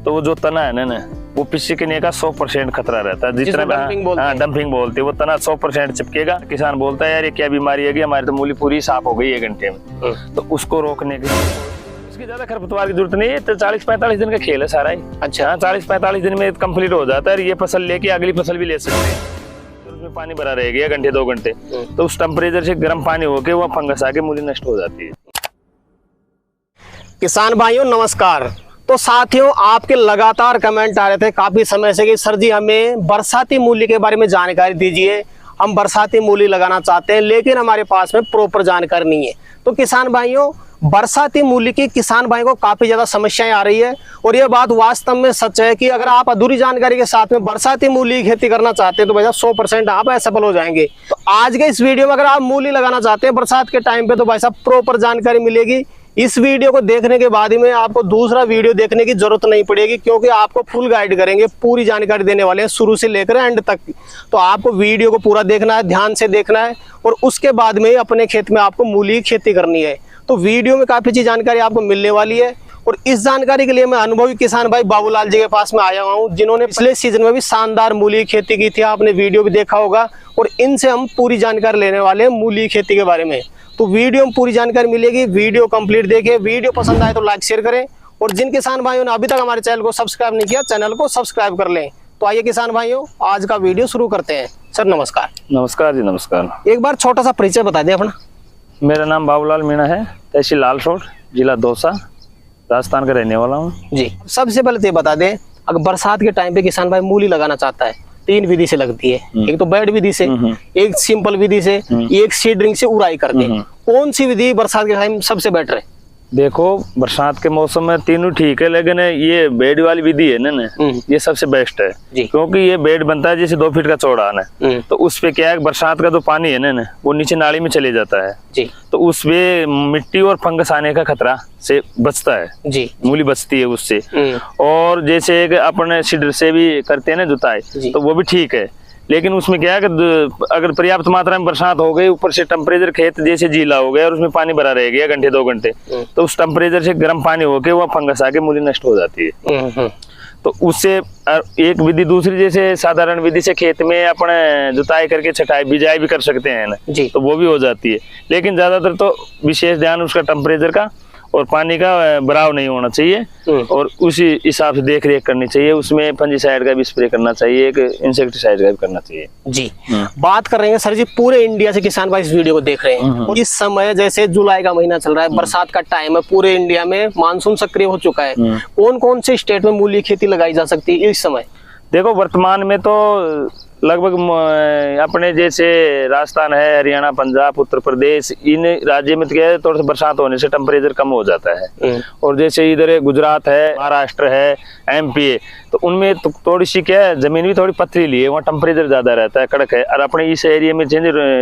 तो वो जो तना है ना वो पिसकने का 100% खतरा रहता है। जितना डंपिंग बोलते हैं, वो तना 100% चिपकेगा। किसान बोलता है यार ये क्या बीमारी है, हमारी तो मूली पूरी साफ हो गई 1 घंटे में। तो उसको रोकने के उसकी ज्यादा खरपतवार की जरूरत नहीं है, तो 40-45 दिन का खेल है सारा ही। अच्छा, 40-45 दिन में कंप्लीट हो जाता है। ये फसल लेके अगली फसल भी ले सकते हैं। उसमें पानी भरा रहेगा 1 घंटे 2 घंटे, तो उस टेम्परेचर से गर्म पानी होके वो फंगस आके मूली नष्ट हो जाती है। किसान भाइयों नमस्कार। तो साथियों, आपके लगातार कमेंट आ रहे थे काफी समय से कि सर जी हमें बरसाती मूली के बारे में जानकारी दीजिए, हम बरसाती मूली लगाना चाहते हैं लेकिन हमारे पास में प्रॉपर जानकारी नहीं है। तो किसान भाइयों, बरसाती मूली की किसान भाई को काफी ज्यादा समस्याएं आ रही है और ये बात वास्तव में सच है कि अगर आप अधूरी जानकारी के साथ में बरसाती मूली की खेती करना चाहते हैं तो भाई 100% आप असफल हो जाएंगे। तो आज के इस वीडियो में अगर आप मूली लगाना चाहते हैं बरसात के टाइम पे तो भाई साहब प्रॉपर जानकारी मिलेगी। इस वीडियो को देखने के बाद ही में आपको दूसरा वीडियो देखने की जरूरत नहीं पड़ेगी, क्योंकि आपको फुल गाइड करेंगे, पूरी जानकारी देने वाले हैं शुरू से लेकर एंड तक। तो आपको वीडियो को पूरा देखना है, ध्यान से देखना है और उसके बाद में अपने खेत में आपको मूली की खेती करनी है। तो वीडियो में काफी अच्छी जानकारी आपको मिलने वाली है और इस जानकारी के लिए मैं अनुभवी किसान भाई बाबूलाल जी के पास में आया हुआ हूँ, जिन्होंने पिछले सीजन में भी शानदार मूली की खेती की थी। आपने वीडियो भी देखा होगा और इनसे हम पूरी जानकारी लेने वाले हैं मूली की खेती के बारे में। तो वीडियो में पूरी जानकारी मिलेगी, वीडियो कंप्लीट देखिए। वीडियो पसंद आए तो लाइक शेयर करें और जिन किसान भाइयों ने अभी तक हमारे चैनल को सब्सक्राइब नहीं किया, चैनल को सब्सक्राइब कर लें। तो आइए किसान भाइयों, आज का वीडियो शुरू करते हैं। सर नमस्कार। नमस्कार जी, नमस्कार। एक बार छोटा सा परिचय बता दें अपना। मेरा नाम बाबूलाल मीणा है, तहसील लालसोट, जिला दौसा, राजस्थान का रहने वाला हूँ जी। सबसे पहले तो ये बता दें, अगर बरसात के टाइम पे किसान भाई मूली लगाना चाहता है 3 विधि से लगती है। एक तो बेड विधि से, एक सिंपल विधि से, एक सीडरिंग से उड़ाई करके। कौन सी विधि बरसात के टाइम सबसे बेटर है? देखो, बरसात के मौसम में तीनों ठीक है, लेकिन ये बेड वाली विधि है ना ये सबसे बेस्ट है। क्योंकि ये बेड बनता है जैसे 2 फीट का चौड़ा है, तो उस पे क्या है, बरसात का जो पानी है ना वो नीचे नाली में चले जाता है जी। तो उसपे मिट्टी और फंगस आने का खतरा से बचता है जी, मूली बचती है उससे। और जैसे अपने सीडर से भी करते हैं ना जुताई, तो वो भी ठीक है। लेकिन उसमें क्या है कि अगर पर्याप्त मात्रा में बरसात हो गई, ऊपर से टेम्परेचर खेत जैसे गीला हो गया और उसमें पानी भरा रह गया 1 घंटे 2 घंटे, तो उस टेम्परेचर से गर्म पानी होके वो फंगस आके मूली नष्ट हो जाती है। तो उससे एक विधि, दूसरी जैसे साधारण विधि से खेत में अपने जुताई करके छटाई बिजाई भी कर सकते हैं ना, तो वो भी हो जाती है। लेकिन ज्यादातर तो विशेष ध्यान उसका टेम्परेचर का और पानी का बराव नहीं होना चाहिए और उसी हिसाब से देख रेख करनी चाहिए। उसमें फंजीसाइड का भी स्प्रे करना चाहिए, एक इंसेक्टिसाइड का भी करना चाहिए जी। बात कर रहे हैं सर जी, पूरे इंडिया से किसान भाई इस वीडियो को देख रहे हैं। इस समय जैसे जुलाई का महीना चल रहा है, बरसात का टाइम है, पूरे इंडिया में मानसून सक्रिय हो चुका है। कौन कौन से स्टेट में मूली खेती लगाई जा सकती है इस समय? देखो, वर्तमान में तो लगभग अपने जैसे राजस्थान है, हरियाणा, पंजाब, उत्तर प्रदेश, इन राज्य में क्या है, थोड़ा सा बरसात होने से टेम्परेचर कम हो जाता है। और जैसे इधर गुजरात है, महाराष्ट्र है, MP है, तो उनमें तो थोड़ी सी क्या है, जमीन भी थोड़ी पथरीली है, वहाँ टेम्परेचर ज्यादा रहता है, कड़क है। और अपने इस एरिया में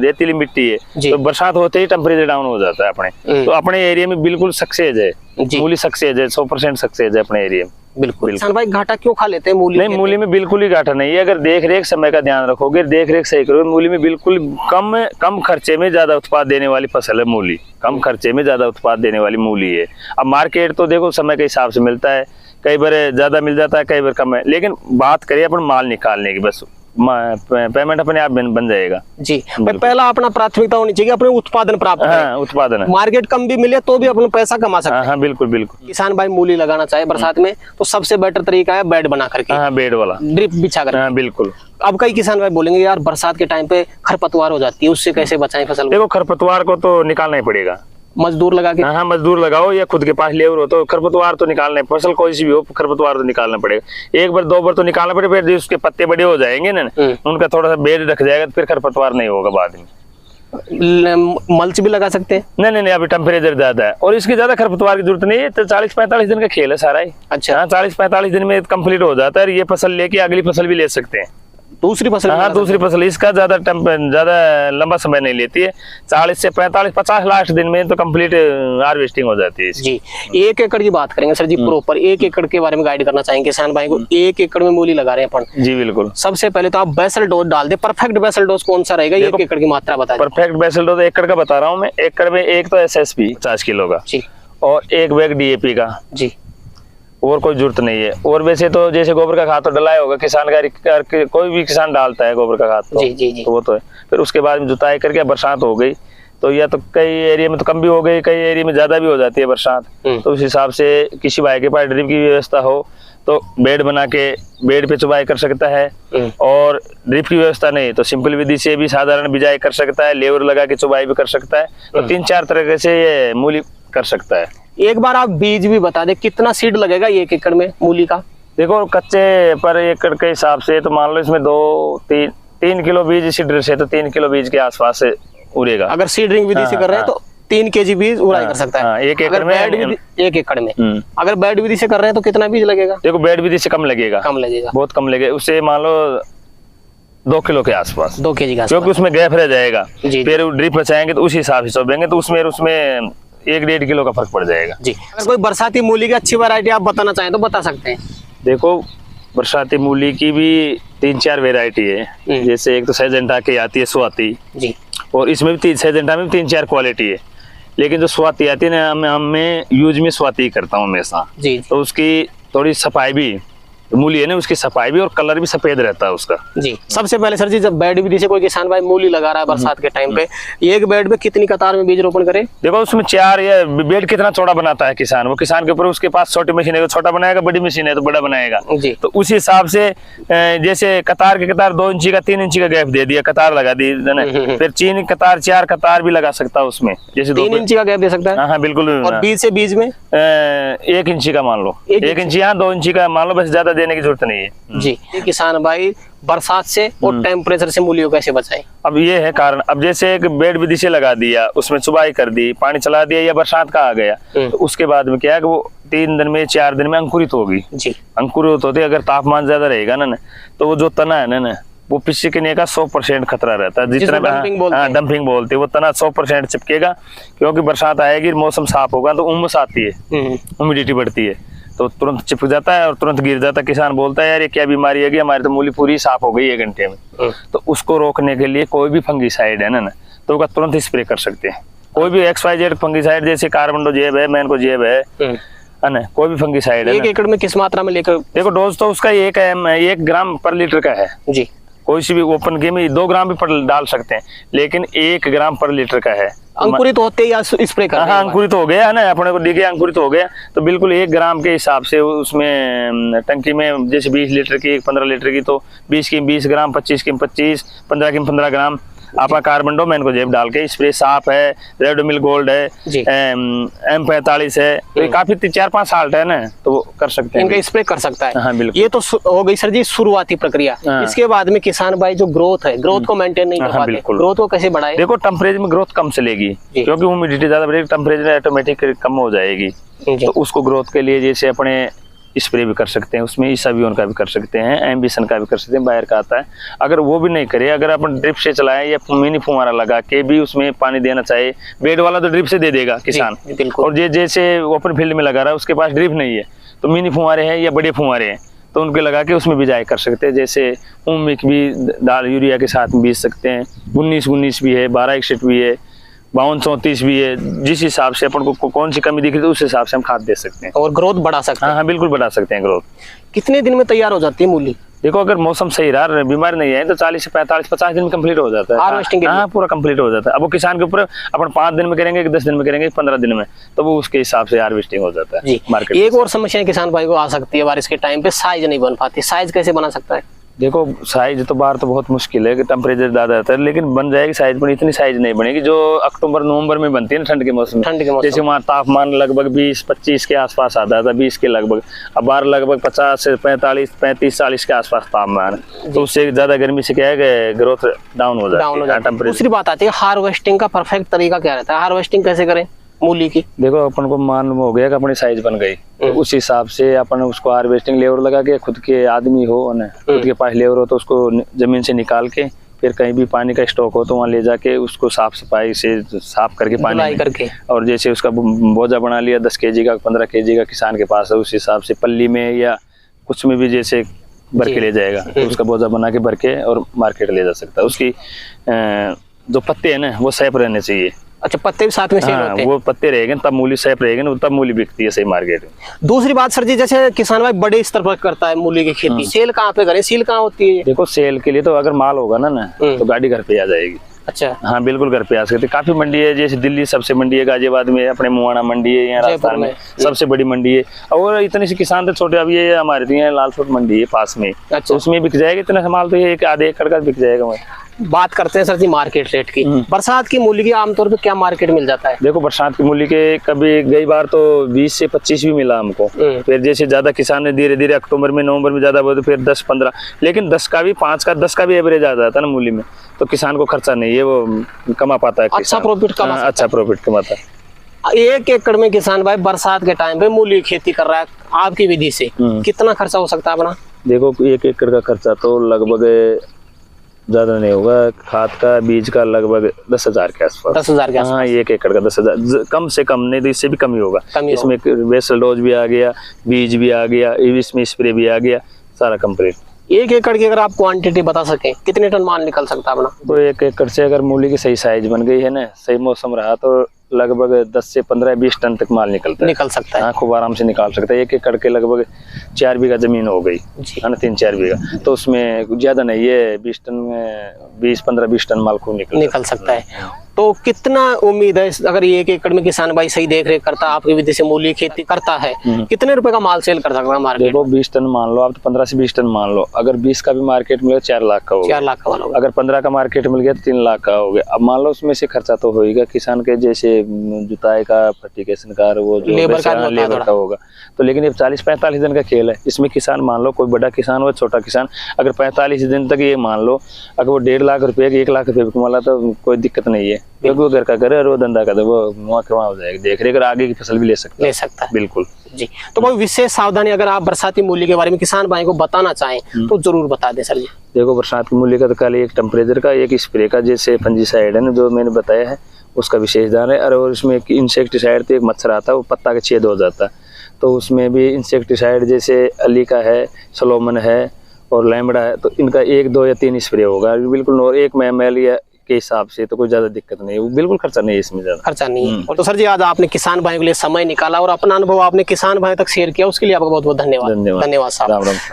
रेतीली मिट्टी है, तो बरसात होते ही टेम्परेचर डाउन हो जाता है अपने। तो अपने एरिया में बिल्कुल सक्सेस है, मूली सक्सेस है, 100% सक्सेस है अपने एरिया में। बिल्कुल। किसान भाई घाटा क्यों खा लेते हैं मूली? नहीं, मूली में बिल्कुल ही घाटा नहीं है। अगर देख रेख समय का ध्यान रखोगे, देख रेख सही करोगे, मूली में बिल्कुल कम खर्चे में ज्यादा उत्पाद देने वाली फसल है मूली। कम खर्चे में ज्यादा उत्पाद देने वाली मूली है। अब मार्केट तो देखो समय के हिसाब से मिलता है, कई बार ज्यादा मिल जाता है, कई बार कम है। लेकिन बात करिए अपन माल निकालने की, बस पेमेंट अपने आप बन जाएगा जी। पहला अपना प्राथमिकता होनी चाहिए अपने उत्पादन प्राप्त करें। हाँ, उत्पादन। मार्केट कम भी मिले तो भी अपन पैसा कमा सकते हैं। हाँ, बिल्कुल बिल्कुल। किसान भाई मूली लगाना चाहे बरसात में तो सबसे बेटर तरीका है बेड बना करके। हाँ, बेड वाला, ड्रिप बिछा कर। हाँ, बिल्कुल। अब कई किसान भाई बोलेंगे यार बरसात के टाइम पे खरपतवार हो जाती है, उससे कैसे बचाएं फसल? देखो, खरपतवार को तो निकालना ही पड़ेगा, मजदूर लगा के। हाँ, मजदूर लगाओ या खुद के पास लेबर हो, तो खरपतवार तो निकालना है। फसल कोई सी भी हो, खरपतवार तो निकालना पड़ेगा। 1 बार 2 बार तो निकालना पड़ेगा, फिर उसके पत्ते बड़े हो जाएंगे ना, उनका थोड़ा सा बेड रख जाएगा, तो फिर खरपतवार नहीं होगा बाद में। मल्च भी लगा सकते हैं? नहीं, अभी टेम्परेचर ज्यादा है और इसकी ज्यादा खरपतवार की जरूरत नहीं है। तो 40-45 दिन का खेल है सारा ही। अच्छा, 40-45 दिन में कंप्लीट हो जाता है। ये फसल लेके अगली फसल भी ले सकते हैं, दूसरी फसल। हाँ, दूसरी फसल। इसका ज्यादा लंबा समय नहीं लेती है, 40 से 45-50 लास्ट दिन में तो कंप्लीट हार्वेस्टिंग हो जाती है जी। 1 एकड़ की बात करेंगे सर जी, प्रॉपर 1 एकड़ के बारे में गाइड करना चाहेंगे किसान भाई को। 1 एकड़ में मूली लगा रहे हैं अपन जी। बिल्कुल। सबसे पहले तो आप बेसल डोज डाल दे। परफेक्ट बेसल डोज कौन सा रहेगा? 1 एकड़ की मात्रा बता दें। परफेक्ट बेसल डोज एकड़ का बता रहा हूँ मैं। एकड़ में एक तो SSP 50 किलो का जी, और 1 बैग DAP का जी, और कोई जरूरत नहीं है। और वैसे तो जैसे गोबर का खाद तो डलाया होगा किसान का, कोई भी किसान डालता है गोबर का खाद तो, जी। तो वो तो है। फिर उसके बाद में जुताई करके बरसात हो गई तो या तो कई एरिया में तो कम भी हो गई, कई एरिया में ज्यादा भी हो जाती है बरसात, तो उस हिसाब से किसी भाई के पास ड्रिप की व्यवस्था हो तो बेड बना के बेड पे चुबाई कर सकता है, और ड्रिप की व्यवस्था नहीं तो सिंपल विधि से भी साधारण बिजाई कर सकता है, लेवर लगा के चुबाई भी कर सकता है। तो 3-4 तरह से ये मूली कर सकता है। एक बार आप बीज भी बता दें, कितना सीड लगेगा 1 एकड़ में मूली का? देखो कच्चे पर एकड़ के हिसाब से तो मान लो इसमें 2-3 किलो बीज सीडर से तो 3 किलो बीज के आसपास से उड़ेगा। अगर सीडरिंग विधि से कर रहे हैं तो 3 केजी बीज उड़ाई कर सकता है। 1 एकड़ में। 1 एकड़ में अगर बेड विधि से कर रहे हैं तो कितना बीज लगेगा? देखो बेड विधि से कम लगेगा, बहुत कम लगेगा, उससे मान लो 2 किलो के आसपास, 2 केजी का, क्योंकि उसमें गैप रह जाएगा। जी। फिर ड्रिप बचाएंगे तो उस हिसाब से चौबेंगे तो उसमें 1-1.5 किलो का फर्क पड़ जाएगा। जी। अगर कोई बरसाती मूली की अच्छी वैरायटी आप बताना चाहें तो बता सकते हैं। देखो बरसाती मूली की भी 3-4 वेराइटी है। जैसे एक तो सैजेंटा की आती है स्वाति जी, और इसमें भी सैजेंटा में 3-4 क्वालिटी है, लेकिन जो स्वाति आती है ना मैं यूज में स्वाति करता हूँ हमेशा जी। तो उसकी थोड़ी सफाई भी मूली है ना, उसकी सफाई भी और कलर भी सफेद रहता है उसका। जी। सबसे पहले सर जी, जब बेड विधि से कोई किसान भाई मूली लगा रहा है बरसात के टाइम पे, एक बेड में कितनी कतार में बीज रोपण करे? देखो उसमें 4 या बेड कितना चौड़ा बनाता है किसान, वो किसान के ऊपर, उसके पास छोटी मशीन है तो छोटा बनाएगा, बड़ी मशीन है तो बड़ा बनाएगा जी। तो उस हिसाब से जैसे कतार के कतार 2 इंची का 3 इंची का गैप दे दिया, कतार लगा दी फिर 3 कतार 4 कतार भी लगा सकता है उसमें, जैसे 3 इंची का गैप दे सकता है। हाँ बिल्कुल। और बीज से बीज में 1 इंची का मान लो, 1 इंची यहाँ 2 इंची का मान लो, बस ज्यादा देने की जरूरत नहीं है। जी। किसान भाई बरसात से और टेम्परेचर से मूलियों कैसे बचाएं? अब ये है कारण, अब जैसे एक बेड विधि से लगा दिया, उसमें चुबाई कर दी, पानी चला दिया या बरसात का आ गया तो उसके बाद में क्या है कि वो 3 दिन में 4 दिन में अंकुरित होगी। जी। अंकुरित होते अगर तापमान ज्यादा रहेगा ना तो वो जो तना है ना वो पिचकने का 100% खतरा रहता है। जितना डंपिंग बोलते हैं, वो तना 100% चिपकेगा, क्योंकि बरसात आएगी, मौसम साफ होगा तो उमस आती है, ह्यूमिडिटी बढ़ती है तो तुरंत चिपक जाता है और तुरंत गिर जाता है। किसान बोलता है यार ये क्या बीमारी है, हमारी तो मूली पूरी साफ हो गई 1 घंटे में। तो उसको रोकने के लिए कोई भी फंगीसाइड है ना तो उसका तुरंत स्प्रे कर सकते हैं। कोई भी XYZ फंगीसाइड जैसे कार्बनडोजेब है, मैनकोजेब है ना, कोई भी फंगीसाइड है। 1 एकड़ में किस मात्रा में लेकर? देखो डोज तो उसका 1 ग्राम पर लीटर का है जी। कोई सी भी ओपन गेम में 2 ग्राम भी डाल सकते हैं, लेकिन 1 ग्राम पर लीटर का है। अंकुरित होते या स्प्रे कर? हाँ अंकुरित हो गया है ना, अपने को दिखे अंकुरित हो गया तो बिल्कुल 1 ग्राम के हिसाब से उसमें टंकी में जैसे 20 लीटर की 15 लीटर की तो 20 की 20 ग्राम, 25 की 25, 15 की 15 ग्राम आपका कार्बनडो मैनकोजेब डाल के स्प्रे। साफ है, रेडोमिल गोल्ड है, M45 है, तो ये काफी 4-5 साल है ना तो वो कर सकते हैं, इनका स्प्रे कर सकता है। हाँ बिल्कुल। ये तो हो गई सर जी शुरुआती प्रक्रिया। इसके बाद में किसान भाई जो ग्रोथ है, ग्रोथ को मेंटेन नहीं कर पाते, ग्रोथ को कैसे बढ़ाए? देखो टेम्परेचर में ग्रोथ कम चलेगी क्योंकि ह्यूमिडिटी ज्यादा बढ़ेगी, टेम्परेचर ऑटोमेटिक कम हो जाएगी। तो उसको ग्रोथ के लिए जैसे अपने स्प्रे भी कर सकते हैं, उसमें ईसाबियोन का भी कर सकते हैं, एम्बिशन का भी कर सकते हैं, बाहर का आता है। अगर वो भी नहीं करे, अगर अपन ड्रिप से चलाएं या मिनी फुहारा लगा के भी उसमें पानी देना चाहिए। बेड वाला तो ड्रिप से दे देगा किसान, और जैसे ओपन फील्ड में लगा रहा है उसके पास ड्रिप नहीं है तो मिनी फुहारे हैं या बड़े फुहारे हैं तो उनके लगा के उसमें बिजाई कर सकते हैं। जैसे उमिक भी दाल यूरिया के साथ में बीज सकते हैं, 19-19 भी है, 12-61 भी है, 52-34 भी है। जिस हिसाब से अपन को कौन सी कमी दिख रही है उस हिसाब से हम खाद दे सकते हैं और ग्रोथ बढ़ा सकते हैं। हाँ बिल्कुल बढ़ा सकते हैं ग्रोथ। कितने दिन में तैयार हो जाती है मूली? देखो अगर मौसम सही रहा, बीमार नहीं है तो 40 से 45-50 दिन में कंप्लीट हो जाता है हार्वेस्टिंग। हाँ पूरा कंप्लीट हो जाता है। अब वो किसान के ऊपर अपन 5 दिन में करेंगे कि 10 दिन में करेंगे 15 दिन में, तो वो उसके हिसाब से हार्वेस्टिंग हो जाता है मार्केट। एक और समस्या किसान भाई को आ सकती है बारिश के टाइम पे, साइज नहीं बन पाती, साइज कैसे बना सकता है? देखो साइज तो बाहर तो बहुत मुश्किल है कि टेम्परेचर ज्यादा रहता है, लेकिन बन जाएगी साइज, पर इतनी साइज नहीं बनेगी जो अक्टूबर-नवंबर में बनती है ना ठंड के मौसम में। जैसे वहाँ तापमान लगभग 20-25 के आसपास आता था, 20 के लगभग, अब बाहर लगभग 50 से 45, 35-40 के आसपास तापमान, तो उससे ज्यादा गर्मी से क्या है ग्रोथ डाउन हो जाती है। दूसरी बात आती है हार्वेस्टिंग का परफेक्ट तरीका क्या रहता है, हार्वेस्टिंग कैसे करें मूली की? देखो अपन को मालूम हो गया कि अपनी साइज बन गई तो उस हिसाब से अपन उसको हार्वेस्टिंग लेवर लगा के, खुद के आदमी हो ना, खुद के पास लेवर हो तो उसको जमीन से निकाल के फिर कहीं भी पानी का स्टॉक हो तो वहाँ ले जाके उसको साफ सफाई से साफ करके पानी करके, और जैसे उसका बोझा बना लिया 10 kg का 15 kg का किसान के पास है, उस हिसाब से पल्ली में या कुछ में भी जैसे भर के ले जाएगा तो उसका बोझा बना के भर के और मार्केट ले जा सकता है। उसकी जो पत्ते है ना वो सेफ रहने चाहिए, अच्छा, पत्ते भी साथ में सेल हाँ, होते हैं। वो पत्ते रहेंगे तब मूली सेफ रहेगी ना, तब मूली बिकती है सही मार्केट में। दूसरी बात सर जी, जैसे किसान भाई बड़े स्तर पर करता है मूली की खेती, सेल कहाँ पे करें, सील कहाँ होती है? देखो सेल के लिए तो अगर माल होगा ना तो गाड़ी घर पे आ जाएगी। अच्छा, हाँ बिल्कुल घर पे आ सकते। काफी मंडी है, जैसे दिल्ली सबसे मंडी है, गाजियाबाद में अपने मुआना मंडी है, यहाँ राजस्थान में सबसे बड़ी मंडी है। और इतने से किसान थे छोटे, अब ये हमारे तो यहाँ लालसोट मंडी है पास में। अच्छा, तो उसमें बिक जाएगा इतना सा माल, तो ये एक आधे एकड़ का बिक जाएगा। बात करते हैं सर जी मार्केट रेट की। बरसात की मूली की आमतौर पे क्या मार्केट मिल जाता है? देखो बरसात की मूली के कभी गई बार तो 20 से 25 भी मिला हमको। फिर जैसे ज्यादा किसान ने धीरे धीरे अक्टूबर में नवंबर में ज्यादा तो फिर 10-15, लेकिन 10 का भी 5 का 10 का भी एवरेज आ जाता है ना मूली में, तो किसान को खर्चा नहीं है, वो कमा पाता है। अच्छा प्रॉफिट कमा, अच्छा प्रॉफिट कमाता है। 1 एकड़ में किसान भाई बरसात के टाइम पे मूली की खेती कर रहा है, आपकी विधि से कितना खर्चा हो सकता है अपना? देखो 1 एकड़ का खर्चा तो लगभग ज्यादा नहीं होगा, खाद का बीज का लगभग 10,000 के आसपास। 10,000 के आसपास? हाँ 1 एकड़ का 10,000, कम से कम नहीं तो इससे भी कम ही होगा। इसमें वेसल डोज भी आ गया, बीज भी आ गया, इसमें स्प्रे भी आ गया, सारा कंप्लीट। 1 एकड़ की अगर आप क्वांटिटी बता सकें कितने टन माल निकल सकता है अपना? तो 1 एकड़ से अगर मूली की सही साइज बन गई है ना, सही मौसम रहा, तो लगभग 10 से 15-20 टन तक माल निकल सकता है। हाँ खूब आराम से निकाल सकता है। 1 एकड़ के लगभग 4 बीघा जमीन हो गई है ना, 3-4 बीघा, तो उसमें ज्यादा नहीं है, 20 टन में 15-20 टन माल खूब निकल सकता है। तो कितना उम्मीद है अगर 1 एकड़ में किसान भाई सही देख रेख करता, आपकी विधि से मूली खेती करता है, कितने रुपए का माल सेल कर सकता है मार्केट? देखो 20 टन मान लो आप, तो 15 से 20 टन मान लो। अगर 20 का भी मार्केट मिलेगा 4 लाख का होगा। 4 लाख का होगा। अगर 15 का मार्केट मिल गया तो 3 लाख का हो गया। अब मान लो उसमें से खर्चा तो होगा किसान के, जैसे जुताई का, फर्टिगेशन का, वो जो लेबर का होगा। तो लेकिन ये 40-45 दिन का खेल है। इसमें किसान मान लो कोई बड़ा किसान हो छोटा किसान, अगर 45 दिन तक ये मान लो अगर वो 1.5 लाख रुपए 1 लाख रुपए कमाला तो कोई दिक्कत नहीं है, क्योंकि वो घर का करे और वो धंधा करे, वो वहाँ के वहाँ हो जाएगा, देख रेख आगे की फसल भी ले सकता है। बिल्कुल जी। तो कोई विशेष सावधानी अगर आप बरसाती मूली के बारे में किसान भाई को बताना चाहें तो जरूर बता दें सर जी। देखो बरसात की मूली का तो खाली एक टेम्परेचर का, एक स्प्रे का, जैसे फंजीसाइड है ना जो मैंने बताया है उसका विशेष ध्यान है। और इसमें एक इंसेक्टिसाइड, तो एक मच्छर आता है वो पत्ता का छेद हो जाता है, तो उसमें भी इंसेक्टिसाइड जैसे अली का है, सलोमन है और लैम्बडा है, तो इनका 1, 2 या 3 स्प्रे होगा बिल्कुल। और 1 ml या के हिसाब से तो कोई ज्यादा दिक्कत नहीं है, वो बिल्कुल खर्चा नहीं है, इसमें ज्यादा खर्चा नहीं है। और तो सर जी आज आपने किसान भाइयों के लिए समय निकाला और अपना अनुभव आपने किसान भाइयों तक शेयर किया, उसके लिए आपका बहुत बहुत धन्यवाद। धन्यवाद साहब।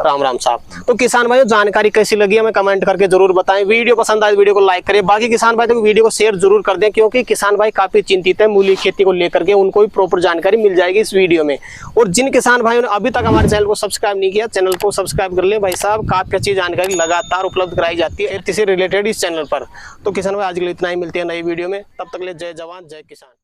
राम राम साहब। तो किसान भाइयों जानकारी कैसी लगी हमें कमेंट करके जरूर बताएं। वीडियो पसंद आए वीडियो को लाइक करें, बाकी किसान भाई तो वीडियो को शेयर जरूर कर दें, क्योंकि किसान भाई काफी चिंतित है मूली खेती को लेकर के, उनको भी प्रॉपर जानकारी मिल जाएगी इस वीडियो में। और जिन किसान भाइयों ने अभी तक हमारे चैनल को सब्सक्राइब नहीं किया, चैनल को सब्सक्राइब कर ले भाई साहब, काफी अच्छी जानकारी लगातार उपलब्ध कराई जाती है इससे रिलेटेड इस चैनल पर। तो किसान भाई आज के लिए इतना ही, मिलते हैं नई वीडियो में, तब तक के लिए जय जवान जय किसान।